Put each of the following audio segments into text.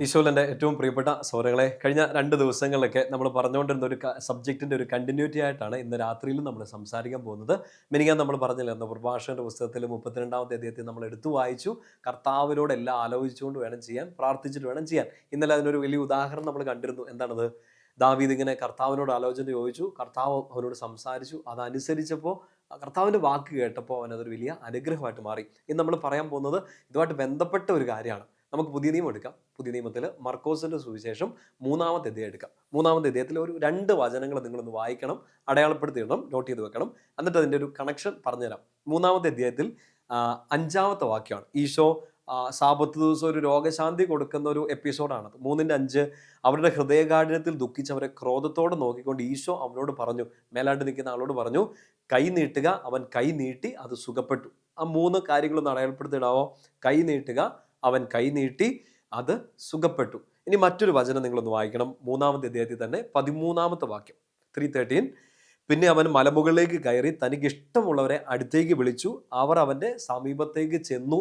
ഈശോയിലെ ഏറ്റവും പ്രിയപ്പെട്ട സഹോദരങ്ങളെ, കഴിഞ്ഞ 2 ദിവസങ്ങളിലൊക്കെ നമ്മൾ പറഞ്ഞുകൊണ്ടിരുന്ന ഒരു സബ്ജക്റ്റിൻ്റെ ഒരു കണ്ടിന്യൂറ്റി ആയിട്ടാണ് ഇന്ന് രാത്രിയിലും നമ്മൾ സംസാരിക്കാൻ പോകുന്നത്. മിനിങ്ങാന്ന് നമ്മൾ പറഞ്ഞില്ലേ, എന്ന പ്രഭാഷകന്റെ പുസ്തകത്തിൽ 32-ാമത്തെ അധ്യായത്തിൽ നമ്മൾ എടുത്തു വായിച്ചു. കർത്താവിനോട് എല്ലാം ആലോചിച്ചുകൊണ്ട് വേണം ചെയ്യാൻ, പ്രാർത്ഥിച്ചിട്ട് വേണം ചെയ്യാൻ. ഇന്നലെ അതിനൊരു വലിയ ഉദാഹരണം നമ്മൾ കണ്ടിരുന്നു. എന്താണത്? ദാവീദ് ഇങ്ങനെ കർത്താവിനോട് ആലോചന ചോദിച്ചു, കർത്താവ് അവനോട് സംസാരിച്ചു, അതനുസരിച്ചപ്പോൾ കർത്താവിൻ്റെ വാക്ക് കേട്ടപ്പോൾ അവനതൊരു വലിയ അനുഗ്രഹമായിട്ട് മാറി. ഇന്ന് നമ്മൾ പറയാൻ പോകുന്നത് ഇതുമായിട്ട് ബന്ധപ്പെട്ട ഒരു കാര്യമാണ്. നമുക്ക് പുതിയ നിയമം എടുക്കാം. പുതിയ നിയമത്തിൽ മർക്കോസിന്റെ സുവിശേഷം 3-ാമത്തെ അധ്യായം എടുക്കാം. 3-ാമത്തെ അധ്യായത്തിൽ ഒരു 2 വചനങ്ങൾ നിങ്ങളൊന്ന് വായിക്കണം, അടയാളപ്പെടുത്തിയിടണം, നോട്ട് ചെയ്ത് വെക്കണം. എന്നിട്ട് അതിൻ്റെ ഒരു കണക്ഷൻ പറഞ്ഞുതരാം. 3-ാമത്തെ അധ്യായത്തിൽ 5-ാമത്തെ വാക്യമാണ്. ഈശോ സാപത്ത് ദിവസം ഒരു രോഗശാന്തി കൊടുക്കുന്ന ഒരു എപ്പിസോഡാണത്. 3:5 അവരുടെ ഹൃദയകാഠിന്യത്തിൽ ദുഃഖിച്ചവരെ ക്രോധത്തോടെ നോക്കിക്കൊണ്ട് ഈശോ അവനോട് പറഞ്ഞു, മേലാണ്ട് നിൽക്കുന്ന ആളോട് പറഞ്ഞു, കൈ നീട്ടുക. അവൻ കൈ നീട്ടി, അത് സുഖപ്പെട്ടു. ആ 3 കാര്യങ്ങളൊന്ന് അടയാളപ്പെടുത്തിയിടാവോ? കൈ നീട്ടുക, അവൻ കൈ നീട്ടി, അത് സുഖപ്പെട്ടു. ഇനി മറ്റൊരു വചനം നിങ്ങളൊന്ന് വായിക്കണം. 3-ാമത്തെ അധ്യായത്തിൽ തന്നെ 13-ാമത്തെ വാക്യം, 3:13. പിന്നെ അവൻ മലമുകളിലേക്ക് കയറി തനിക്ക് ഇഷ്ടമുള്ളവരെ അടുത്തേക്ക് വിളിച്ചു. അവർ അവൻ്റെ സമീപത്തേക്ക് ചെന്നു.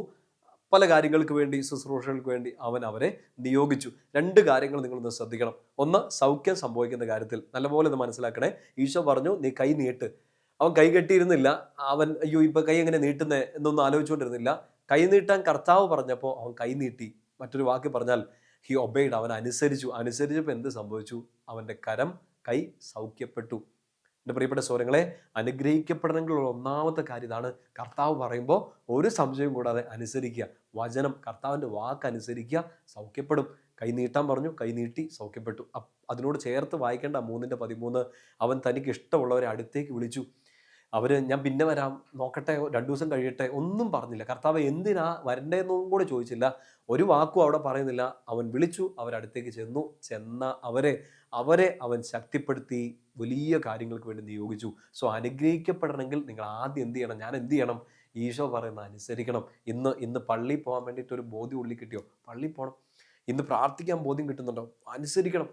പല കാര്യങ്ങൾക്ക് വേണ്ടി, ശുശ്രൂഷകൾക്ക് വേണ്ടി അവൻ അവരെ നിയോഗിച്ചു. 2 കാര്യങ്ങൾ നിങ്ങളൊന്ന് ശ്രദ്ധിക്കണം. ഒന്ന്, സൗഖ്യം സംഭവിക്കുന്ന കാര്യത്തിൽ നല്ലപോലെ ഒന്ന് മനസ്സിലാക്കണേ. ഈശോ പറഞ്ഞു, നീ കൈ നീട്ട്. അവൻ കൈ കെട്ടിയിരുന്നില്ല. അവൻ അയ്യോ ഇപ്പൊ കൈ എങ്ങനെ നീട്ടുന്നേ എന്നൊന്നും ആലോചിച്ചുകൊണ്ടിരുന്നില്ല. കൈ നീട്ടാൻ കർത്താവ് പറഞ്ഞപ്പോൾ അവൻ കൈ നീട്ടി. മറ്റൊരു വാക്ക് പറഞ്ഞാൽ ഹി ഒബെയ്ഡ്, അവൻ അനുസരിച്ചു. അനുസരിച്ചപ്പോൾ എന്ത് സംഭവിച്ചു? അവൻ്റെ കൈ സൗഖ്യപ്പെട്ടു. എൻ്റെ പ്രിയപ്പെട്ട സഹോദരങ്ങളെ, അനുഗ്രഹിക്കപ്പെടണമെങ്കിലുള്ള ഒന്നാമത്തെ കാര്യം ഇതാണ്. കർത്താവ് പറയുമ്പോൾ ഒരു സംശയം കൂടാതെ അനുസരിക്കുക. വചനം, കർത്താവിൻ്റെ വാക്ക് അനുസരിക്കുക, സൗഖ്യപ്പെടും. കൈ നീട്ടാൻ പറഞ്ഞു, കൈ നീട്ടി, സൗഖ്യപ്പെട്ടു. അതിനോട് ചേർത്ത് വായിക്കേണ്ട 3:13, അവൻ തനിക്ക് ഇഷ്ടമുള്ളവരെ അടുത്തേക്ക് വിളിച്ചു. ഞാൻ പിന്നെ വരാം, നോക്കട്ടെ, 2 ദിവസം കഴിയട്ടെ, ഒന്നും പറഞ്ഞില്ല. കർത്താവ് എന്തിനാ വരണ്ടേന്നും കൂടെ ചോദിച്ചില്ല. ഒരു വാക്കും അവിടെ പറയുന്നില്ല. അവൻ വിളിച്ചു, അവരടുത്തേക്ക് ചെന്ന അവരെ അവൻ ശക്തിപ്പെടുത്തി, വലിയ കാര്യങ്ങൾക്ക് വേണ്ടി നിയോഗിച്ചു. സോ അനുഗ്രഹിക്കപ്പെടണമെങ്കിൽ നിങ്ങൾ ആദ്യം എന്ത് ചെയ്യണം? ഞാൻ എന്ത് ചെയ്യണം? ഈശോ പറയുന്ന അനുസരിക്കണം. ഇന്ന് പള്ളിയിൽ പോകാൻ വേണ്ടിയിട്ട് ഒരു ബോധ്യം ഉള്ളിൽ കിട്ടിയോ? പള്ളിയിൽ പോകണം. ഇന്ന് പ്രാർത്ഥിക്കാൻ ബോധ്യം കിട്ടുന്നുണ്ടോ? അനുസരിക്കണം.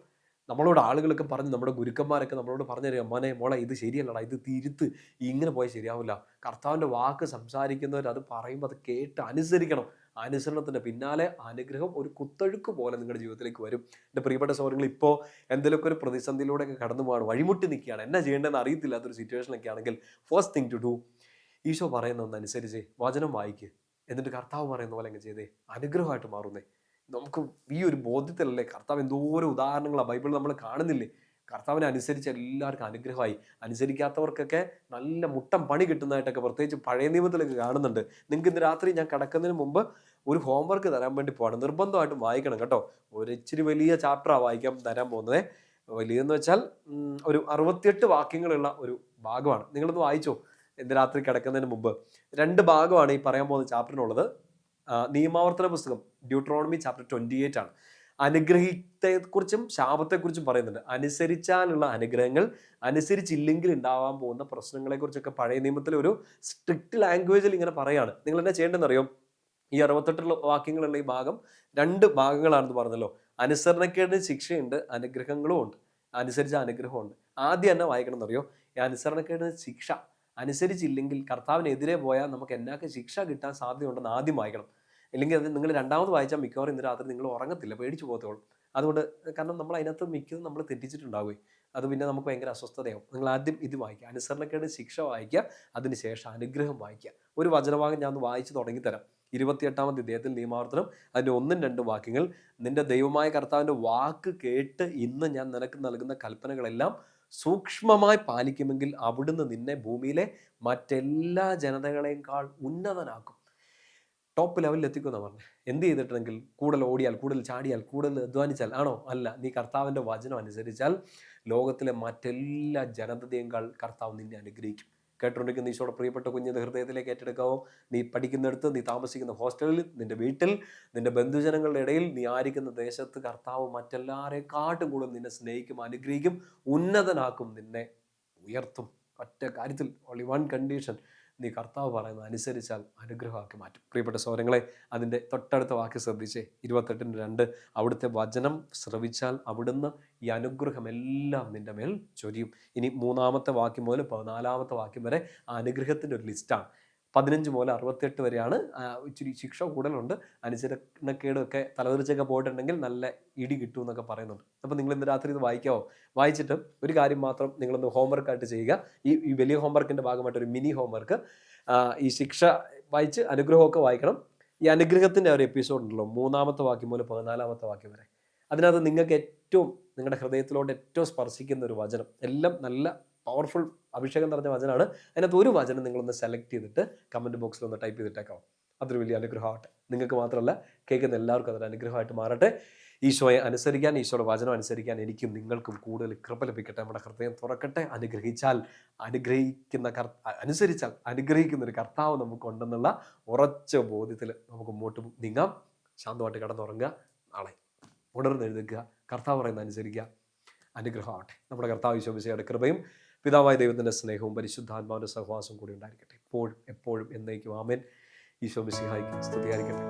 നമ്മളോട് ആളുകളൊക്കെ പറഞ്ഞ്, നമ്മുടെ ഗുരുക്കന്മാരൊക്കെ നമ്മളോട് പറഞ്ഞു തരിക, മോനെ മോളെ ഇത് ശരിയല്ലടാ, ഇത് തിരുത്ത്, ഇങ്ങനെ പോയാൽ ശരിയാവില്ല. കർത്താവിൻ്റെ വാക്ക് സംസാരിക്കുന്നവർ അത് പറയുമ്പോൾ അത് കേട്ട് അനുസരിക്കണം. അനുസരണത്തിൻ്റെ പിന്നാലെ അനുഗ്രഹം ഒരു കുത്തൊഴുക്ക് പോലെ നിങ്ങളുടെ ജീവിതത്തിലേക്ക് വരും. എൻ്റെ പ്രിയപ്പെട്ട സഹോദരങ്ങൾ, ഇപ്പോൾ എന്തെങ്കിലുമൊക്കെ ഒരു പ്രതിസന്ധിയിലൂടെയൊക്കെ കടന്നു പോകാണ്, വഴിമുട്ടി നിൽക്കുകയാണ്, എന്നാ ചെയ്യേണ്ടതെന്ന് അറിയത്തില്ലാത്തൊരു സിറ്റുവേഷനൊക്കെ ആണെങ്കിൽ, first thing to do, Isho പറയുന്ന ഒന്ന് അനുസരിച്ച് വചനം വായിക്ക്. എന്നിട്ട് കർത്താവ് പറയുന്ന പോലെ അങ്ങ് ചെയ്തേ, അനുഗ്രഹമായിട്ട് മാറുന്നേ. നമുക്ക് ഈ ഒരു ബോധ്യത്തിലല്ലേ കർത്താവ് എന്തോരം ഉദാഹരണങ്ങളാണ് ബൈബിളിൽ നമ്മൾ കാണുന്നില്ലേ? കർത്താവിനെ അനുസരിച്ച് എല്ലാവർക്കും അനുഗ്രഹമായി. അനുസരിക്കാത്തവർക്കൊക്കെ നല്ല മുട്ടം പണി കിട്ടുന്നതായിട്ടൊക്കെ പ്രത്യേകിച്ച് പഴയ നിയമത്തിലൊക്കെ കാണുന്നുണ്ട്. നിങ്ങൾക്ക് ഇന്ന് രാത്രി ഞാൻ കിടക്കുന്നതിന് മുമ്പ് ഒരു ഹോംവർക്ക് തരാൻ വേണ്ടി പോവാണ്. നിർബന്ധമായിട്ടും വായിക്കണം കേട്ടോ. ഒരു ഇച്ചിരി വലിയ ചാപ്റ്ററാണ് വായിക്കാൻ തരാൻ പോകുന്നത്. വലിയതെന്ന് വെച്ചാൽ ഒരു 68 വാക്യങ്ങളുള്ള ഒരു ഭാഗമാണ്. നിങ്ങളൊന്ന് വായിച്ചോ ഇന്ന് രാത്രി കിടക്കുന്നതിന് മുമ്പ്. 2 ഭാഗമാണ് ഈ പറയാൻ പോകുന്ന ചാപ്റ്ററിനുള്ളത്. നിയമാവർത്തന പുസ്തകം ഡ്യൂട്രോണമി ചാപ്റ്റർ 28 ആണ്. അനുഗ്രഹത്തെക്കുറിച്ചും ശാപത്തെക്കുറിച്ചും പറയുന്നുണ്ട്. അനുസരിച്ചാലുള്ള അനുഗ്രഹങ്ങൾ, അനുസരിച്ചില്ലെങ്കിൽ ഉണ്ടാവാൻ പോകുന്ന പ്രശ്നങ്ങളെക്കുറിച്ചൊക്കെ പഴയ നിയമത്തിൽ ഒരു സ്ട്രിക്റ്റ് ലാംഗ്വേജിൽ ഇങ്ങനെ പറയാണ്. നിങ്ങൾ എന്നാ ചെയ്യേണ്ടതെന്ന് അറിയോ? ഈ 68 വാക്യങ്ങളുള്ള ഈ ഭാഗം 2 ഭാഗങ്ങളാണെന്ന് പറഞ്ഞല്ലോ. അനുസരണക്കേടിന് ശിക്ഷയുണ്ട്, അനുഗ്രഹങ്ങളും ഉണ്ട്. അനുസരിച്ച അനുഗ്രഹമുണ്ട്. ആദ്യം എന്നാ വായിക്കണം എന്നറിയോ? ഈ അനുസരണക്കേടിന് ശിക്ഷ, അനുസരിച്ചില്ലെങ്കിൽ കർത്താവിനെതിരെ പോയാൽ നമുക്ക് എന്നൊക്കെ ശിക്ഷ കിട്ടാൻ സാധ്യതയുണ്ടെന്ന് ആദ്യം വായിക്കണം. ഇല്ലെങ്കിൽ അത് നിങ്ങൾ രണ്ടാമത് വായിച്ചാൽ മിക്കവാറും ഇന്ന് രാത്രി നിങ്ങൾ ഉറങ്ങത്തില്ല, പേടിച്ചു പോകത്തോളും. അതുകൊണ്ട്, കാരണം നമ്മൾ അതിനകത്ത് മിക്കതും നമ്മൾ തെറ്റിച്ചിട്ടുണ്ടാവുകയും അത് പിന്നെ നമുക്ക് ഭയങ്കര അസ്വസ്ഥതയാവും. നിങ്ങൾ ആദ്യം ഇത് വായിക്കുക, അനുസരണക്കേട് ശിക്ഷ വായിക്കുക, അതിനുശേഷം അനുഗ്രഹം വായിക്കുക. ഒരു വചനഭാഗം ഞാൻ ഒന്ന് വായിച്ച് തുടങ്ങിത്തരാം. 28-ാമത്തെ അധ്യായത്തിൽ നിയമാവർത്തനം അതിൻ്റെ 1-2 വാക്യങ്ങൾ. നിന്റെ ദൈവമായ കർത്താവിൻ്റെ വാക്ക് കേട്ട് ഇന്ന് ഞാൻ നിനക്ക് നൽകുന്ന കൽപ്പനകളെല്ലാം സൂക്ഷ്മമായി പാലിക്കുമെങ്കിൽ അവിടുന്ന് നിന്നെ ഭൂമിയിലെ മറ്റെല്ലാ ജനതകളെക്കാൾ ഉന്നതനാക്കും. ടോപ്പ് ലെവലിൽ എത്തിക്കുമെന്നാണ് പറഞ്ഞത്. എന്ത് ചെയ്തിട്ടുണ്ടെങ്കിൽ? കൂടുതൽ ഓടിയാൽ, കൂടുതൽ ചാടിയാൽ, കൂടുതൽ അധ്വാനിച്ചാൽ ആണോ? അല്ല. നീ കർത്താവിൻ്റെ വചനം അനുസരിച്ചാൽ ലോകത്തിലെ മറ്റെല്ലാ ജനതയെക്കാൾ കർത്താവ് നിന്നെ അനുഗ്രഹിക്കും. കേട്ടുകൊണ്ടിരിക്കുന്ന ഈശോയുടെ പ്രിയപ്പെട്ട കുഞ്ഞിൻ്റെ ഹൃദയത്തിലേക്ക് ഏറ്റെടുക്കാവോ? നീ പഠിക്കുന്നിടത്ത്, നീ താമസിക്കുന്ന ഹോസ്റ്റലിൽ, നിന്റെ വീട്ടിൽ, നിന്റെ ബന്ധുജനങ്ങളുടെ ഇടയിൽ, നീ ആയിരിക്കുന്ന ദേശത്ത് കർത്താവ് മറ്റെല്ലാവരെക്കാട്ടും കൂടുതൽ നിന്നെ സ്നേഹിക്കും, അനുഗ്രഹിക്കും, ഉന്നതനാക്കും, നിന്നെ ഉയർത്തും. ഒറ്റ കാര്യത്തിൽ, ഓൺലി വൺ കണ്ടീഷൻ, നീ കർത്താവ് പറയുന്നത് അനുസരിച്ചാൽ അനുഗ്രഹമാക്കി മാറ്റും. പ്രിയപ്പെട്ട സഹോദരങ്ങളെ, അതിൻ്റെ തൊട്ടടുത്ത വാക്യം ശ്രദ്ധിച്ചേ, 28:2. അവിടുത്തെ വചനം ശ്രവിച്ചാൽ അവിടുന്ന് ഈ അനുഗ്രഹമെല്ലാം നിന്റെ മേൽ ചൊരിയും. ഇനി 3-ാമത്തെ വാക്യം മുതൽ 14-ാമത്തെ വാക്യം വരെ ആ അനുഗ്രഹത്തിൻ്റെ ഒരു ലിസ്റ്റാണ്. 15 മുതൽ 68 വരെയാണ്. ഇച്ചിരി ശിക്ഷ കൂടുതലുണ്ട്. അനുസരണക്കേടൊക്കെ തലതെറിച്ചൊക്കെ പോയിട്ടുണ്ടെങ്കിൽ നല്ല ഇടി കിട്ടും എന്നൊക്കെ പറയുന്നുണ്ട്. അപ്പോൾ നിങ്ങൾ ഇന്ന് രാത്രി ഇത് വായിക്കാവോ? വായിച്ചിട്ട് ഒരു കാര്യം മാത്രം നിങ്ങളൊന്ന് ഹോംവർക്കായിട്ട് ചെയ്യുക. ഈ വലിയ ഹോംവർക്കിൻ്റെ ഭാഗമായിട്ട് ഒരു മിനി ഹോംവർക്ക്. ഈ ശിക്ഷ വായിച്ച് അനുഗ്രഹമൊക്കെ വായിക്കണം. ഈ അനുഗ്രഹത്തിൻ്റെ ഒരു എപ്പിസോഡ് ഉണ്ടല്ലോ, 3-ാമത്തെ വാക്യം മുതൽ 14-ാമത്തെ വാക്യം വരെ. അതിനകത്ത് നിങ്ങൾക്ക് ഏറ്റവും നിങ്ങളുടെ ഹൃദയത്തിലോട്ട് ഏറ്റവും സ്പർശിക്കുന്ന ഒരു വചനം, എല്ലാം നല്ല പവർഫുൾ അഭിഷേകം നിറഞ്ഞ വചനമാണ്. അതിനകത്ത് ഒരു വചനം നിങ്ങളൊന്ന് സെലക്ട് ചെയ്തിട്ട് കമൻറ്റ് ബോക്സിൽ ഒന്ന് ടൈപ്പ് ചെയ്തിട്ടേക്കാം. അതൊരു വലിയ അനുഗ്രഹമാവട്ടെ. നിങ്ങൾക്ക് മാത്രമല്ല, കേൾക്കുന്ന എല്ലാവർക്കും അതൊരു അനുഗ്രഹമായിട്ട് മാറട്ടെ. ഈശോയെ അനുസരിക്കാൻ, ഈശോയുടെ വചനം അനുസരിക്കാൻ എനിക്കും നിങ്ങൾക്കും കൂടുതൽ കൃപ ലഭിക്കട്ടെ. നമ്മുടെ ഹൃദയം തുറക്കട്ടെ. അനുസരിച്ചാൽ അനുഗ്രഹിക്കുന്ന ഒരു കർത്താവ് നമുക്കുണ്ടെന്നുള്ള ഉറച്ച ബോധ്യത്തിൽ നമുക്ക് മുമ്പോട്ട് നീങ്ങാം. ശാന്തമായിട്ട് കിടന്നുറങ്ങുക. നാളെ ഉണർന്നെഴുതുക. കർത്താവ് പറയുന്നത് അനുസരിക്കുക. അനുഗ്രഹമാവട്ടെ. നമ്മുടെ കർത്താവ് ഈശോ മിശിഹായുടെ കൃപയും പിതാവായ ദൈവത്തിൻ്റെ സ്നേഹവും പരിശുദ്ധാത്മാവിൻ്റെ സഹവാസവും കൂടി ഉണ്ടായിരിക്കട്ടെ. എപ്പോഴും എപ്പോഴും എന്നേക്കും. ആമേൻ. ഈശോ മിശിഹായ്ക്ക് സ്തുതിയായിരിക്കട്ടെ.